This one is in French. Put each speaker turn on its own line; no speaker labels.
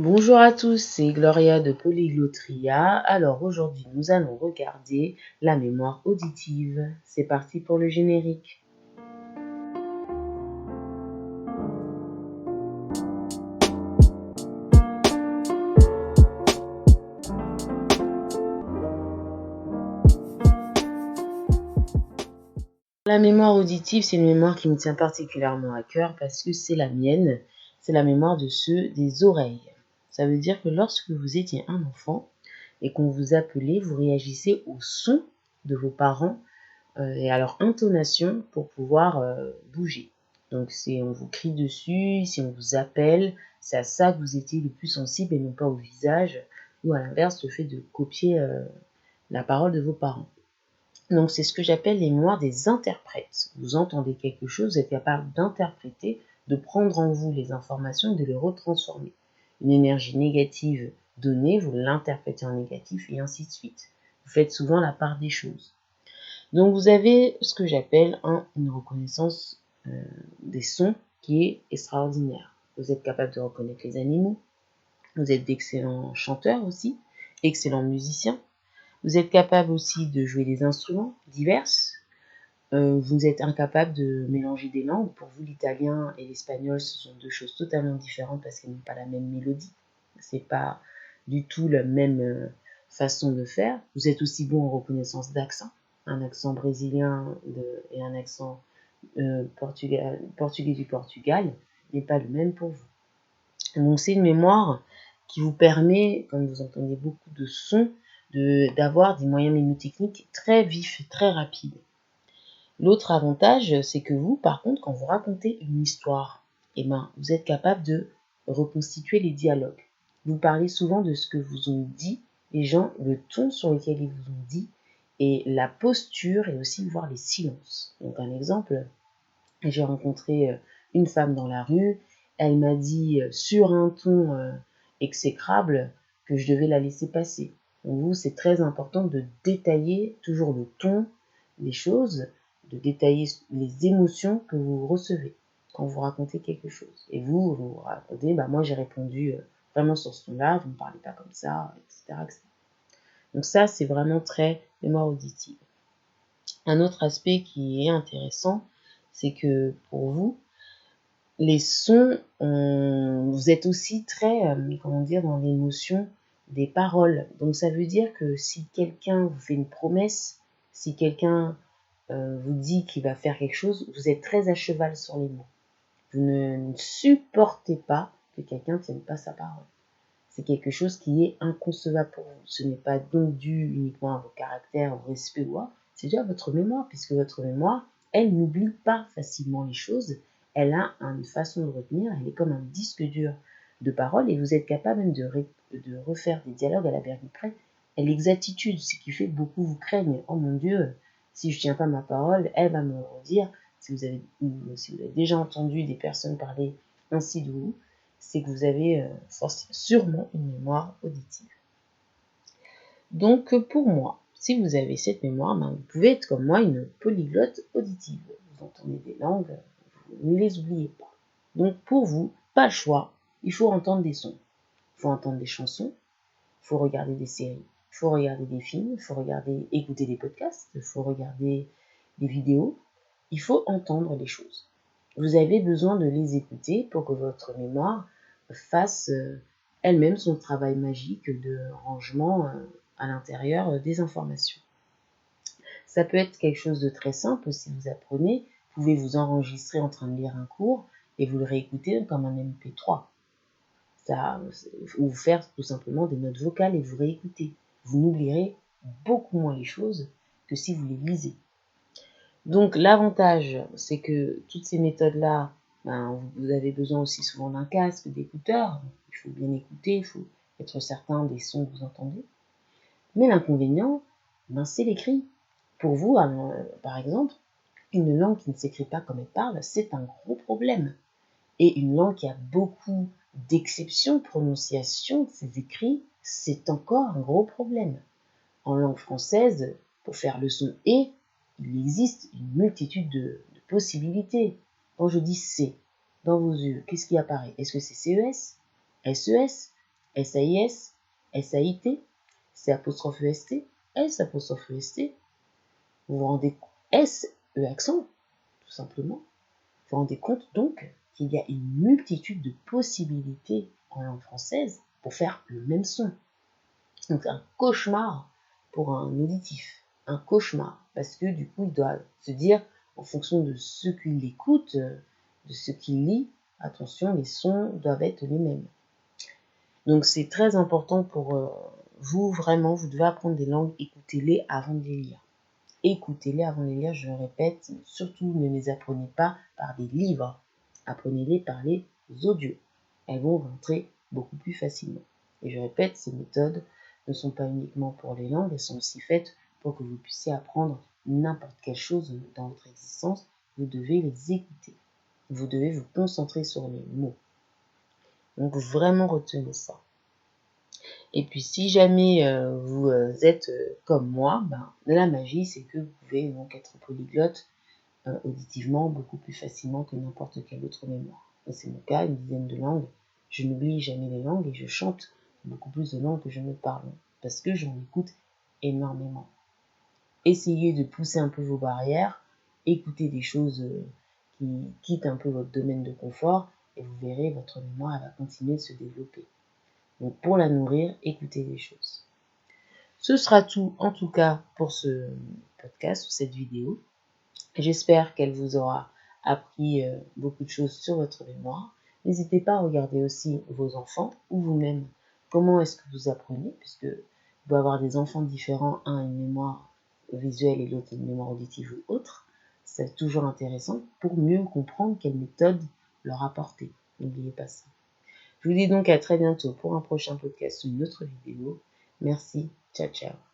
Bonjour à tous, c'est Gloria de Polyglotria. Alors aujourd'hui, nous allons regarder la mémoire auditive. C'est parti pour le générique. La mémoire auditive, c'est une mémoire qui me tient particulièrement à cœur parce que c'est la mienne. C'est la mémoire de ceux des oreilles. Ça veut dire que lorsque vous étiez un enfant et qu'on vous appelait, vous réagissez au son de vos parents et à leur intonation pour pouvoir bouger. Donc si on vous crie dessus, si on vous appelle, c'est à ça que vous étiez le plus sensible et non pas au visage, ou à l'inverse, le fait de copier la parole de vos parents. Donc c'est ce que j'appelle les mémoires des interprètes. Vous entendez quelque chose, vous êtes capable d'interpréter, de prendre en vous les informations et de les retransformer. Une énergie négative donnée, vous l'interprétez en négatif et ainsi de suite. Vous faites souvent la part des choses. Donc vous avez ce que j'appelle une reconnaissance des sons qui est extraordinaire. Vous êtes capable de reconnaître les animaux, vous êtes d'excellents chanteurs aussi, excellents musiciens. Vous êtes capable aussi de jouer des instruments divers. Vous êtes incapable de mélanger des langues. Pour vous, l'italien et l'espagnol, ce sont deux choses totalement différentes parce qu'elles n'ont pas la même mélodie. C'est pas du tout la même façon de faire. Vous êtes aussi bon en reconnaissance d'accent. Un accent brésilien et un accent portugais du Portugal n'est pas le même pour vous. Donc c'est une mémoire qui vous permet, quand vous entendez beaucoup de sons, d'avoir des moyens mnémotechniques très vifs et très rapides. L'autre avantage, c'est que vous, par contre, quand vous racontez une histoire, vous êtes capable de reconstituer les dialogues. Vous parlez souvent de ce que vous ont dit les gens, le ton sur lequel ils vous ont dit, et la posture, et aussi voir les silences. Donc un exemple, j'ai rencontré une femme dans la rue, elle m'a dit sur un ton exécrable que je devais la laisser passer. Pour vous, c'est très important de détailler toujours le ton des choses, de détailler les émotions que vous recevez quand vous racontez quelque chose. Et vous racontez, moi j'ai répondu vraiment sur ce ton-là, vous ne parlez pas comme ça, etc., etc. Donc ça, c'est vraiment très mémoire auditive. Un autre aspect qui est intéressant, c'est que pour vous, les sons, vous êtes aussi très, dans l'émotion des paroles. Donc ça veut dire que si quelqu'un vous fait une promesse, si quelqu'un vous dit qu'il va faire quelque chose, vous êtes très à cheval sur les mots. Vous ne supportez pas que quelqu'un ne tienne pas sa parole. C'est quelque chose qui est inconcevable pour vous. Ce n'est pas donc dû uniquement à vos caractères, au respect ou à, c'est dû à votre mémoire, puisque votre mémoire, elle n'oublie pas facilement les choses. Elle a une façon de retenir, elle est comme un disque dur de paroles, et vous êtes capable même de refaire des dialogues à la virgule près. Et l'exactitude, ce qui fait que beaucoup vous craignent. Oh mon Dieu, si je tiens pas ma parole, elle va me redire. Si vous avez déjà entendu des personnes parler ainsi de vous, c'est que vous avez sûrement une mémoire auditive. Donc pour moi, si vous avez cette mémoire, vous pouvez être comme moi une polyglotte auditive. Vous entendez des langues, vous ne les oubliez pas. Donc pour vous, pas le choix, il faut entendre des sons. Il faut entendre des chansons, il faut regarder des séries, il faut regarder des films, il faut écouter des podcasts, il faut regarder des vidéos. Il faut entendre les choses. Vous avez besoin de les écouter pour que votre mémoire fasse elle-même son travail magique de rangement à l'intérieur des informations. Ça peut être quelque chose de très simple si vous apprenez. Vous pouvez vous enregistrer en train de lire un cours et vous le réécoutez comme un MP3. Ou faire tout simplement des notes vocales et vous réécoutez. Vous n'oublierez beaucoup moins les choses que si vous les lisez. Donc l'avantage, c'est que toutes ces méthodes-là, vous avez besoin aussi souvent d'un casque, d'écouteurs. Il faut bien écouter, il faut être certain des sons que vous entendez. Mais l'inconvénient, c'est l'écrit. Pour vous, par exemple, une langue qui ne s'écrit pas comme elle parle, c'est un gros problème. Et une langue qui a beaucoup d'exceptions de prononciation de ses écrits, c'est encore un gros problème. En langue française, pour faire le son « et », il existe une multitude de possibilités. Quand je dis « c », dans vos yeux, qu'est-ce qui apparaît? Est-ce que c'est CES, SES, S-A-I-S, S-A-I-T, C'-E-S-T, S'-E-S-T. Vous vous rendez compte, S-E accent, tout simplement. Vous vous rendez compte donc qu'il y a une multitude de possibilités en langue française pour faire le même son. Donc c'est un cauchemar pour un auditif, un cauchemar, parce que du coup il doit se dire, en fonction de ce qu'il écoute, de ce qu'il lit, attention, les sons doivent être les mêmes. Donc c'est très important pour vous, vraiment, vous devez apprendre des langues, écoutez-les avant de les lire. Écoutez-les avant de les lire, je le répète, surtout ne les apprenez pas par des livres, apprenez-les par les audios. Elles vont rentrer beaucoup plus facilement. Et je répète, ces méthodes ne sont pas uniquement pour les langues, elles sont aussi faites pour que vous puissiez apprendre n'importe quelle chose dans votre existence. Vous devez les écouter. Vous devez vous concentrer sur les mots. Donc vraiment retenez ça. Et puis si jamais vous êtes comme moi, la magie c'est que vous pouvez donc être polyglotte auditivement beaucoup plus facilement que n'importe quelle autre mémoire. Et c'est mon cas, une dizaine de langues. Je n'oublie jamais les langues et je chante beaucoup plus de langues que je ne parle, parce que j'en écoute énormément. Essayez de pousser un peu vos barrières, écoutez des choses qui quittent un peu votre domaine de confort et vous verrez, votre mémoire elle va continuer de se développer. Donc pour la nourrir, écoutez les choses. Ce sera tout en tout cas pour ce podcast ou cette vidéo. J'espère qu'elle vous aura appris beaucoup de choses sur votre mémoire. N'hésitez pas à regarder aussi vos enfants ou vous-même. Comment est-ce que vous apprenez, puisque vous pouvez avoir des enfants différents, un a une mémoire visuelle et l'autre une mémoire auditive ou autre. C'est toujours intéressant pour mieux comprendre quelle méthode leur apporter. N'oubliez pas ça. Je vous dis donc à très bientôt pour un prochain podcast ou une autre vidéo. Merci, ciao ciao.